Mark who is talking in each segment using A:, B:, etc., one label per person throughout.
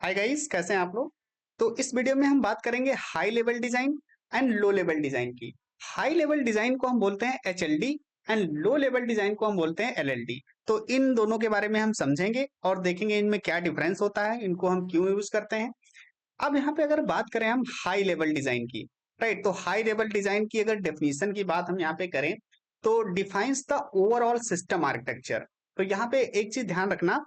A: Hi guys, कैसे हैं आप लोग। तो इस वीडियो में हम बात करेंगे high level design and low level design की। हाई लेवल डिजाइन को हम बोलते हैं HLD and low level design को हम बोलते हैं एलएलडी। तो इन दोनों के बारे में हम समझेंगे और देखेंगे इनमें क्या डिफरेंस होता है, इनको हम क्यों यूज करते हैं। अब यहाँ पे अगर बात करें हम हाई लेवल डिजाइन की, राइट, तो हाई लेवल डिजाइन की अगर डेफिनेशन की बात हम यहाँ पे करें तो defines the overall system architecture. तो यहाँ पे एक चीज ध्यान रखना,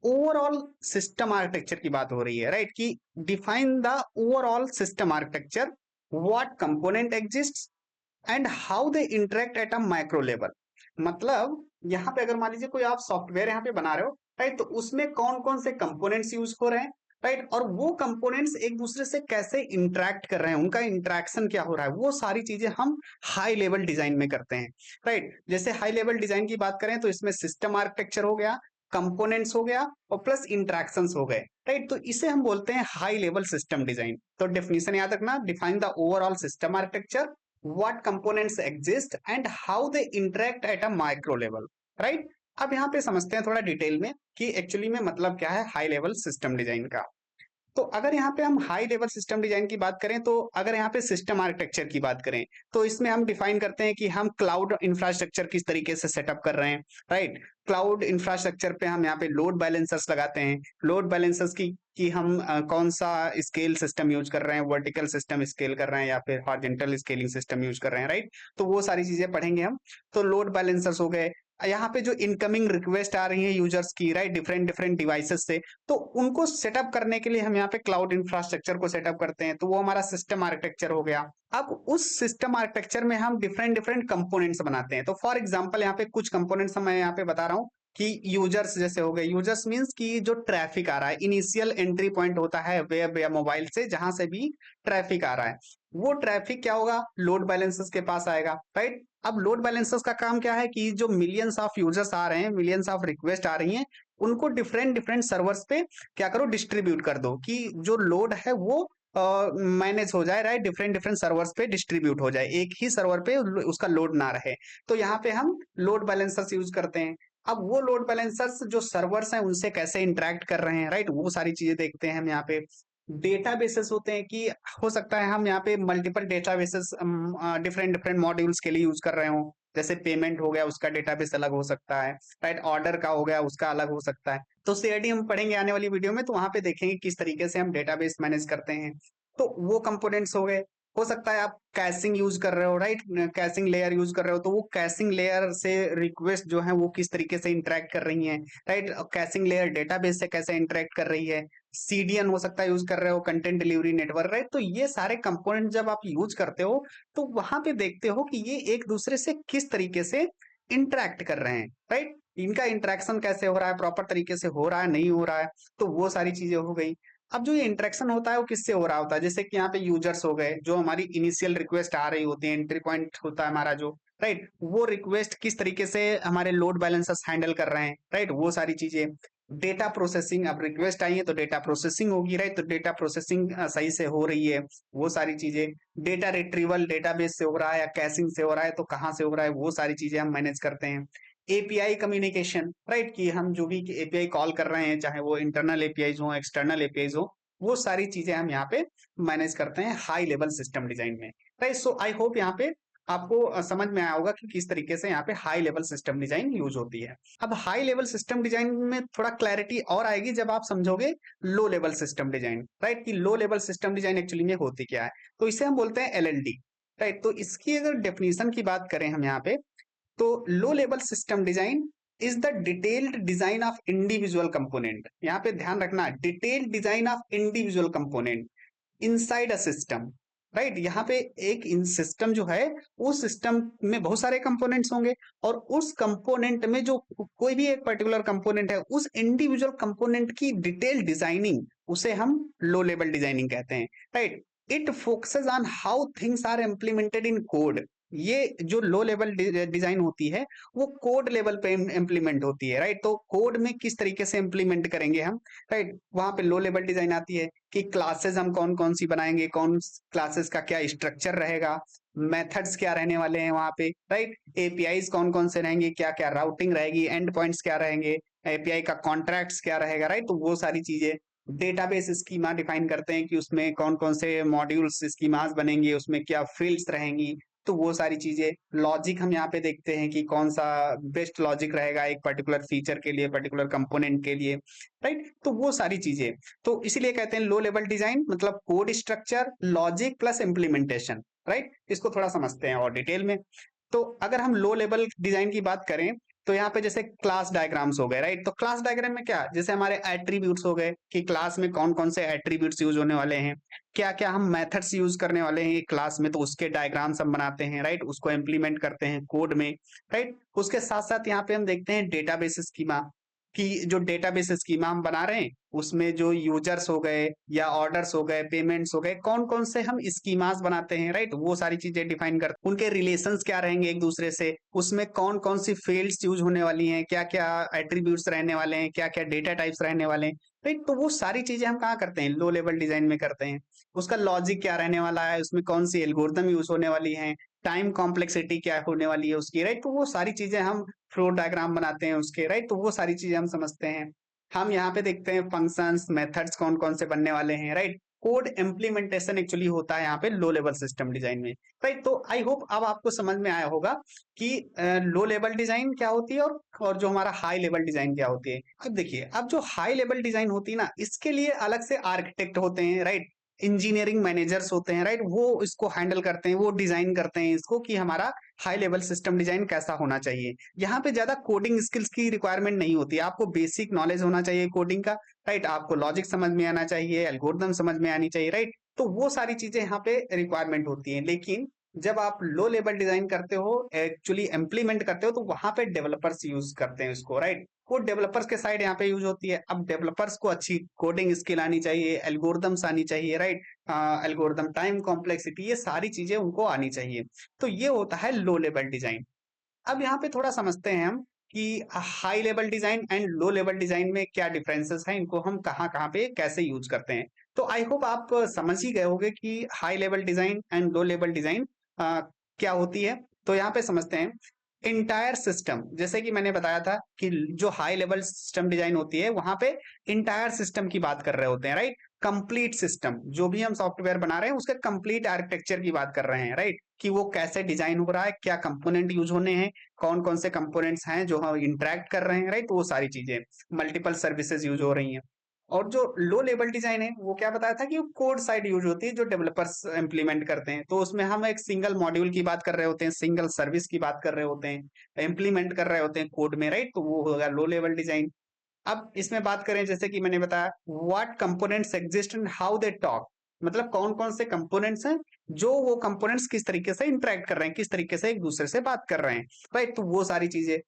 A: ओवरऑल सिस्टम आर्किटेक्चर की बात हो रही है, राइट, कि define the overall system architecture, what component exist and how they interact at a micro level. मतलब यहाँ पे अगर मान लीजिए कोई आप सॉफ्टवेयर यहाँ पे बना रहे हो, राइट, तो उसमें कौन कौन से कंपोनेंट्स यूज हो रहे हैं, राइट, और वो कंपोनेंट्स एक दूसरे से कैसे इंटरेक्ट कर रहे हैं, उनका इंटरेक्शन क्या हो रहा है, वो सारी चीजें हम हाई लेवल डिजाइन में करते हैं। राइट, जैसे हाई लेवल डिजाइन की बात करें तो इसमें सिस्टम आर्किटेक्चर हो गया, कंपोनेंट्स हो गया और प्लस इंटरेक्शंस हो गए, राइट, तो इसे हम बोलते हैं हाई लेवल सिस्टम डिजाइन। तो डेफिनेशन याद रखना, define the overall system architecture, what components exist and how they interact at a micro level, right। अब यहाँ पे समझते हैं थोड़ा डिटेल में कि एक्चुअली में मतलब क्या है हाई लेवल सिस्टम डिजाइन का। तो अगर यहाँ पे हम हाई लेवल सिस्टम डिजाइन की बात करें, तो अगर यहाँ पे सिस्टम आर्किटेक्चर की बात करें तो इसमें हम डिफाइन करते हैं कि हम क्लाउड इंफ्रास्ट्रक्चर किस तरीके से सेटअप कर रहे हैं, राइट। क्लाउड इंफ्रास्ट्रक्चर पे हम यहाँ पे लोड बैलेंसर्स लगाते हैं, लोड बैलेंसर्स की कि हम कौन सा स्केल सिस्टम यूज कर रहे हैं, वर्टिकल सिस्टम स्केल कर रहे हैं या फिर हॉरिजॉन्टल स्केलिंग सिस्टम यूज कर रहे हैं, राइट। तो वो सारी चीजें पढ़ेंगे हम। तो लोड बैलेंसर्स हो गए, यहाँ पे जो इनकमिंग रिक्वेस्ट आ रही है यूजर्स की, राइट, डिफरेंट डिफरेंट डिवाइसेस से, तो उनको सेटअप करने के लिए हम यहाँ पे क्लाउड इंफ्रास्ट्रक्चर को सेटअप करते हैं, तो वो हमारा सिस्टम आर्किटेक्चर हो गया। अब उस सिस्टम आर्किटेक्चर में हम डिफरेंट डिफरेंट कंपोनेंट्स बनाते हैं। तो फॉर एग्जांपल यहाँ पे कुछ कंपोनेंट्स मैं यहाँ पे बता रहा हूँ कि यूजर्स जैसे हो गए, यूजर्स मींस कि जो ट्रैफिक आ रहा है, इनिशियल एंट्री पॉइंट होता है वेब या मोबाइल से, जहां से भी ट्रैफिक आ रहा है, वो ट्रैफिक क्या होगा, लोड बैलेंसर्स के पास आएगा, राइट। अब लोड बैलेंसर्स का काम क्या है कि जो मिलियंस ऑफ यूजर्स आ रहे हैं, मिलियंस ऑफ रिक्वेस्ट आ रही हैं, उनको डिफरेंट डिफरेंट सर्वर्स पे क्या करो, डिस्ट्रीब्यूट कर दो कि जो लोड है वो मैनेज हो जाए, राइट, डिफरेंट डिफरेंट सर्वर्स पे डिस्ट्रीब्यूट हो जाए, एक ही सर्वर पे उसका लोड ना रहे। तो यहाँ पे हम लोड बैलेंसर्स यूज करते हैं। अब वो लोड बैलेंसर्स जो सर्वर्स हैं उनसे कैसे इंटरेक्ट कर रहे हैं, राइट, वो सारी चीजें देखते हैं हम यहाँ पे। डेटाबेसेस होते हैं कि हो सकता है हम यहाँ पे multiple databases different different modules के लिए यूज कर रहे हो, जैसे पेमेंट हो गया उसका डेटाबेस अलग हो सकता है, राइट, ऑर्डर का हो गया उसका अलग हो सकता है। तो सीआईडी हम पढ़ेंगे आने वाली वीडियो में, तो वहां पे देखेंगे किस तरीके से हम डेटाबेस मैनेज करते हैं। तो वो कंपोनेंट्स हो गए। हो सकता है आप कैशिंग यूज कर रहे हो, राइट, कैशिंग लेयर यूज कर रहे हो, तो वो कैशिंग लेयर से रिक्वेस्ट जो है वो किस तरीके से इंटरेक्ट कर रही है, राइट, कैशिंग लेयर डेटाबेस से कैसे इंटरेक्ट कर रही है। सीडीएन हो सकता है यूज कर रहे हो, कंटेंट डिलीवरी नेटवर्क, राइट। तो ये सारे कंपोनेंट जब आप यूज करते हो तो वहां पे देखते हो कि ये एक दूसरे से किस तरीके से इंटरेक्ट कर रहे हैं, राइट, इनका इंटरेक्शन कैसे हो रहा है, प्रॉपर तरीके से हो रहा है नहीं हो रहा है। तो वो सारी चीजें हो गई। अब जो ये इंटरेक्शन होता है वो किससे हो रहा होता है, जैसे कि यहाँ पे यूजर्स हो गए, जो हमारी इनिशियल रिक्वेस्ट आ रही होती है, एंट्री पॉइंट होता है हमारा जो, राइट, वो रिक्वेस्ट किस तरीके से हमारे लोड बैलेंसर्स हैंडल कर रहे हैं, राइट, वो सारी चीजें। डेटा प्रोसेसिंग, अब रिक्वेस्ट आई है तो डेटा प्रोसेसिंग होगी, राइट, तो डेटा प्रोसेसिंग सही से हो रही है, वो सारी चीजें। डेटा रिट्रीवल डेटाबेस से हो रहा है या कैशिंग से हो रहा है तो कहाँ से हो रहा है, वो सारी चीजें हम मैनेज करते हैं। एपीआई कम्युनिकेशन, राइट, कि हम जो भी एपीआई कॉल कर रहे हैं, चाहे वो इंटरनल एपीआईज हो एक्सटर्नल एपीआईज हो, वो सारी चीजें हम यहाँ पे मैनेज करते हैं हाई लेवल सिस्टम डिजाइन में, राइट। सो आई होप यहाँ पे आपको समझ में आया होगा कि किस तरीके से यहाँ पे high level system design use होती है। अब हाई लेवल सिस्टम डिजाइन में थोड़ा क्लैरिटी और आएगी जब आप समझोगे low level system design, right, कि low level system design actually में होती क्या है। तो इसे हम बोलते हैं एलएलडी, राइट। तो इसकी अगर डेफिनेशन की बात करें हम यहाँ पे, तो लो level system design is the detailed design of individual component. यहाँ पे ध्यान रखना, detailed design of individual component inside a system, right. यहाँ पे एक इन सिस्टम जो है, उस सिस्टम में बहुत सारे कंपोनेंट्स होंगे और उस कंपोनेंट में जो कोई भी एक पर्टिकुलर कंपोनेंट है, उस इंडिविजुअल कंपोनेंट की डिटेल डिजाइनिंग, उसे हम लो लेवल डिजाइनिंग कहते हैं, right. It focuses on how things are implemented in code. ये जो लो लेवल डिजाइन होती है वो कोड लेवल पे इम्प्लीमेंट होती है, राइट। तो कोड में किस तरीके से इम्प्लीमेंट करेंगे हम, राइट, वहां पे लो लेवल डिजाइन आती है कि क्लासेस हम कौन कौन सी बनाएंगे, कौन क्लासेस का क्या स्ट्रक्चर रहेगा, मेथड्स क्या रहने वाले हैं वहां पे, राइट, एपीआईज कौन कौन से रहेंगे, क्या क्या राउटिंग रहेगी, एंड पॉइंट्स क्या रहेंगे, एपीआई का कॉन्ट्रैक्ट्स क्या रहेगा, राइट। तो वो सारी चीजें डेटाबेस स्कीमा डिफाइन करते हैं कि उसमें कौन कौन से मॉड्यूल्स स्कीमास बनेंगे, उसमें क्या फील्ड्स रहेंगी, तो वो सारी चीजें। लॉजिक हम यहाँ पे देखते हैं कि कौन सा बेस्ट लॉजिक रहेगा एक पर्टिकुलर फीचर के लिए, पर्टिकुलर कंपोनेंट के लिए, राइट। तो वो सारी चीजें, तो इसीलिए कहते हैं लो लेवल डिजाइन मतलब code structure, logic plus implementation, right. इसको थोड़ा समझते हैं और डिटेल में। तो अगर हम लो लेवल डिजाइन की बात करें, तो यहाँ पे जैसे क्लास डायग्राम्स हो गए, राइट। तो क्लास डायग्राम में क्या, जैसे हमारे एट्रीब्यूट्स हो गए कि क्लास में कौन कौन से एट्रीब्यूट्स यूज होने वाले हैं, क्या क्या हम मेथड्स यूज करने वाले हैं क्लास में, तो उसके डायग्राम्स हम बनाते हैं, राइट। उसको इम्प्लीमेंट करते हैं कोड में, राइट। उसके साथ साथ यहाँ पे हम देखते हैं डेटाबेस स्कीमा, कि जो डेटाबेस स्कीमा हम बना रहे हैं उसमें जो यूजर्स हो गए या ऑर्डर्स हो गए, पेमेंट्स हो गए, कौन कौन से हम स्कीमास बनाते हैं, राइट। वो सारी चीजें डिफाइन करते हैं, उनके रिलेशंस क्या रहेंगे एक दूसरे से, उसमें कौन कौन सी फील्ड्स यूज होने वाली हैं, क्या क्या एट्रीब्यूट्स रहने वाले हैं, क्या क्या डेटा टाइप्स रहने वाले हैं, राइट। तो वो सारी चीजें हम कहाँ करते हैं, लो लेवल डिजाइन में करते हैं। उसका लॉजिक क्या रहने वाला है, उसमें कौन सी एल्गोरिथम यूज होने वाली है, टाइम कॉम्प्लेक्सिटी क्या होने वाली है उसकी, राइट। तो वो सारी चीजें हम फ्लो डायग्राम बनाते हैं उसके, राइट। तो वो सारी चीजें हम समझते हैं। हम यहाँ पे देखते हैं फंक्शंस, मेथड्स कौन कौन से बनने वाले हैं, राइट। कोड इम्प्लीमेंटेशन एक्चुअली होता है यहाँ पे लो लेवल सिस्टम डिजाइन में, राइट। तो आई होप अब आपको समझ में आया होगा कि लो लेवल डिजाइन क्या होती है और जो हमारा हाई लेवल डिजाइन क्या होती है। अब देखिए, अब जो हाई लेवल डिजाइन होती है ना, इसके लिए अलग से आर्किटेक्ट होते हैं, राइट। इंजीनियरिंग मैनेजर्स होते हैं, राइट। वो इसको हैंडल करते हैं, वो डिजाइन करते हैं इसको कि हमारा हाई लेवल सिस्टम डिजाइन कैसा होना चाहिए। यहाँ पे ज्यादा कोडिंग स्किल्स की रिक्वायरमेंट नहीं होती है, आपको बेसिक नॉलेज होना चाहिए कोडिंग का, राइट। आपको लॉजिक समझ में आना चाहिए, एल्गोरिथम समझ में आनी चाहिए, राइट। तो वो सारी चीजें यहाँ पे रिक्वायरमेंट होती है। लेकिन जब आप लो लेवल डिजाइन करते हो, एक्चुअली इम्प्लीमेंट करते हो, तो वहां पे डेवलपर्स यूज करते हैं इसको, राइट। कोड डेवलपर्स के साइड यहाँ पे यूज होती है। अब डेवलपर्स को अच्छी कोडिंग स्किल आनी चाहिए, एल्गोरिथम्स आनी चाहिए, राइट। एल्गोरिथम, टाइम कॉम्प्लेक्सिटी, ये सारी चीजें उनको आनी चाहिए। तो ये होता है लो लेवल डिजाइन। अब यहाँ पे थोड़ा समझते हैं हम कि high level design and low level design में क्या डिफरेंसेस हैं, इनको हम कहाँ कहाँ पे कैसे यूज करते हैं। तो आई होप आप समझ ही गए होंगे कि high level design and low level design क्या होती है। तो यहाँ पे समझते हैं। इंटायर सिस्टम, जैसे कि मैंने बताया था कि जो हाई लेवल सिस्टम डिजाइन होती है वहां पे इंटायर सिस्टम की बात कर रहे होते हैं, राइट। कंप्लीट सिस्टम, जो भी हम सॉफ्टवेयर बना रहे हैं उसके कंप्लीट आर्किटेक्चर की बात कर रहे हैं, राइट। कि वो कैसे डिजाइन हो रहा है, क्या कंपोनेंट यूज होने हैं, कौन कौन से कंपोनेंट्स हैं जो हम इंटरेक्ट कर रहे हैं, राइट। तो वो सारी चीजें, मल्टीपल सर्विसेज यूज हो रही हैं। और जो लो लेवल डिजाइन है वो क्या बताया था कि कोड साइड यूज होती है जो डेवलपर्स इंप्लीमेंट करते हैं। तो उसमें हम एक सिंगल मॉड्यूल की बात कर रहे होते हैं, सिंगल सर्विस की बात कर रहे होते हैं, इंप्लीमेंट कर रहे होते हैं कोड में, राइट। तो वो होगा लो लेवल डिजाइन। अब इसमें बात करें, जैसे कि मैंने बताया what components exist and how they talk, मतलब कौन कौन से कंपोनेंट्स हैं, जो वो कंपोनेंट्स किस तरीके से इंटरेक्ट कर रहे हैं, किस तरीके से एक दूसरे से बात कर रहे हैं, राइट। तो वो सारी चीजें।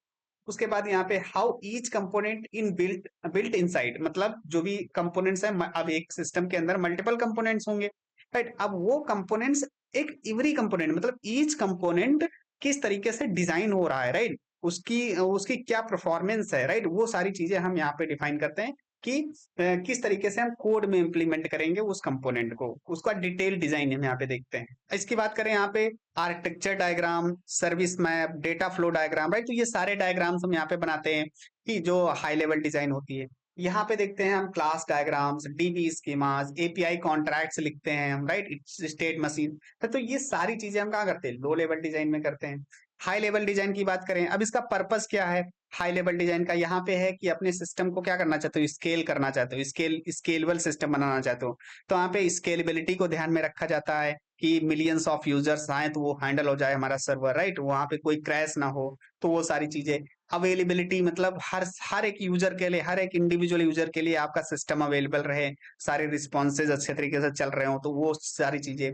A: उसके बाद यहाँ पे how each component in built built inside, मतलब जो भी कंपोनेंट्स हैं, अब एक सिस्टम के अंदर मल्टीपल कंपोनेंट्स होंगे, राइट। अब वो कंपोनेंट्स, एक इवरी कंपोनेंट मतलब ईच कंपोनेंट किस तरीके से डिजाइन हो रहा है, राइट। उसकी उसकी क्या परफॉर्मेंस है, राइट। वो सारी चीजें हम यहाँ पे डिफाइन करते हैं कि किस तरीके से हम कोड में इंप्लीमेंट करेंगे उस कंपोनेंट को, उसका डिटेल डिजाइन हम यहाँ पे देखते हैं। इसकी बात करें यहाँ पे architecture diagram, service map, data flow diagram, right. तो ये सारे डायग्राम्स हम यहाँ पे बनाते हैं कि जो हाई लेवल डिजाइन होती है। यहाँ पे देखते हैं हम class diagrams, dB schemas, API contracts लिखते हैं हम, राइट। State machine. तो ये सारी चीजें हम कहाँ करते हैं, लो लेवल डिजाइन में करते हैं। हाई लेवल डिजाइन की बात करें, अब इसका पर्पस क्या है हाई लेवल डिजाइन का, यहाँ पे है कि अपने सिस्टम को क्या करना चाहते हो, स्केल करना चाहते हो, स्केलेबल सिस्टम बनाना चाहते हो। तो यहाँ पे स्केलेबिलिटी को ध्यान में रखा जाता है कि मिलियंस ऑफ यूजर्स आए तो वो हैंडल हो जाए हमारा सर्वर, राइट। वहां पे कोई क्रैश ना हो, तो वो सारी चीजें। अवेलेबिलिटी मतलब हर हर एक यूजर के लिए, हर एक इंडिविजुअल यूजर के लिए आपका सिस्टम अवेलेबल रहे, सारे रिस्पॉन्सेज अच्छे तरीके से चल रहे हो, तो वो सारी चीजें।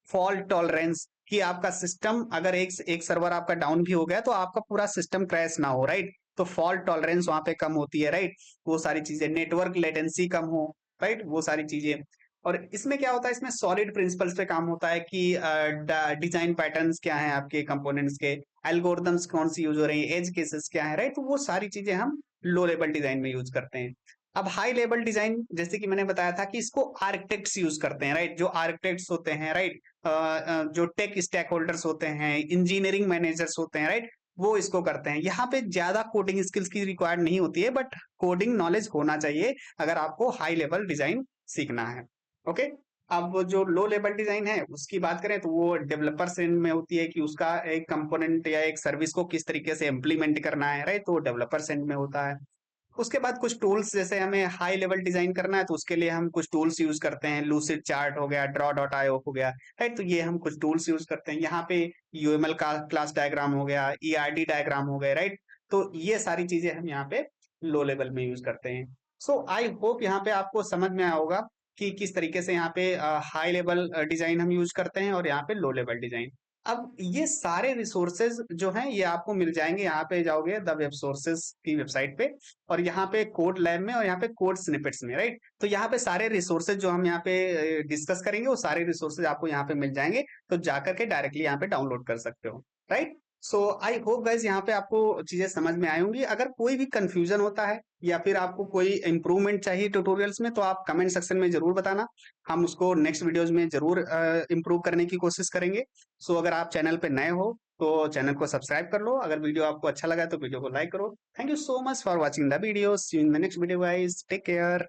A: फॉल्ट टॉलरेंस, कि आपका सिस्टम अगर एक सर्वर आपका डाउन भी हो गया तो आपका पूरा सिस्टम क्रैश ना हो, राइट। तो फॉल्ट टॉलरेंस वहां पे कम होती है, राइट। वो सारी चीजें, नेटवर्क लेटेंसी कम हो, राइट। वो सारी चीजें। और इसमें क्या होता है, इसमें सॉलिड प्रिंसिपल्स पे काम होता है कि डिजाइन पैटर्न्स क्या हैं आपके कंपोनेंट्स के, एल्गोरिथम्स कौन सी यूज हो रही है, एज केसेस क्या है, राइट। तो वो सारी चीजें हम लो लेवल डिजाइन में यूज करते हैं। अब हाई लेवल डिजाइन, जैसे कि मैंने बताया था कि इसको आर्किटेक्ट्स यूज करते हैं, राइट। जो आर्किटेक्ट्स होते हैं, राइट, जो टेक स्टेक होल्डर्स होते हैं, इंजीनियरिंग मैनेजर्स होते हैं, राइट। वो इसको करते हैं। यहाँ पे ज्यादा कोडिंग स्किल्स की रिक्वायर्ड नहीं होती है, बट कोडिंग नॉलेज होना चाहिए अगर आपको हाई लेवल डिजाइन सीखना है। ओके। अब वो जो लो लेवल डिजाइन है उसकी बात करें तो वो डेवलपर्स में होती है कि उसका एक कंपोनेंट या एक सर्विस को किस तरीके से इम्प्लीमेंट करना है, राइट, तो डेवलपर्स एंड में होता है। उसके बाद कुछ टूल्स, जैसे हमें हाई लेवल डिजाइन करना है तो उसके लिए हम कुछ टूल्स यूज करते हैं, लूसिड चार्ट हो गया, ड्रॉ डॉट आईओ हो गया, राइट, तो ये हम कुछ टूल्स यूज करते हैं। यहाँ पे यूएमएल का क्लास डायग्राम हो गया, ईआरडी डायग्राम हो गए, राइट, तो ये सारी चीजें हम यहाँ पे लो लेवल में यूज करते हैं। सो आई होप यहाँ पे आपको समझ में आया होगा कि किस तरीके से यहाँ पे हाई लेवल डिजाइन हम यूज करते हैं और यहाँ पे लो लेवल डिजाइन। अब ये सारे रिसोर्सेज जो हैं ये आपको मिल जाएंगे, यहाँ पे जाओगे द वेब सोर्सेज की वेबसाइट पे, और यहाँ पे कोड लैब में और यहाँ पे कोड स्निपेट्स में, राइट, तो यहाँ पे सारे रिसोर्सेज जो हम यहाँ पे डिस्कस करेंगे वो सारे रिसोर्सेज आपको यहाँ पे मिल जाएंगे, तो जाकर के डायरेक्टली यहाँ पे डाउनलोड कर सकते हो, right. So I hope guys यहाँ पे आपको चीजें समझ में आई होंगी। अगर कोई भी कंफ्यूजन होता है या फिर आपको कोई इंप्रूवमेंट चाहिए ट्यूटोरियल्स में तो आप कमेंट सेक्शन में जरूर बताना, हम उसको नेक्स्ट वीडियोज में जरूर इम्प्रूव करने की कोशिश करेंगे। सो अगर आप चैनल पे नए हो तो चैनल को सब्सक्राइब कर लो, अगर वीडियो आपको अच्छा लगा तो वीडियो को लाइक करो। Thank you so much for watching the video, see you in the next video guys, take care.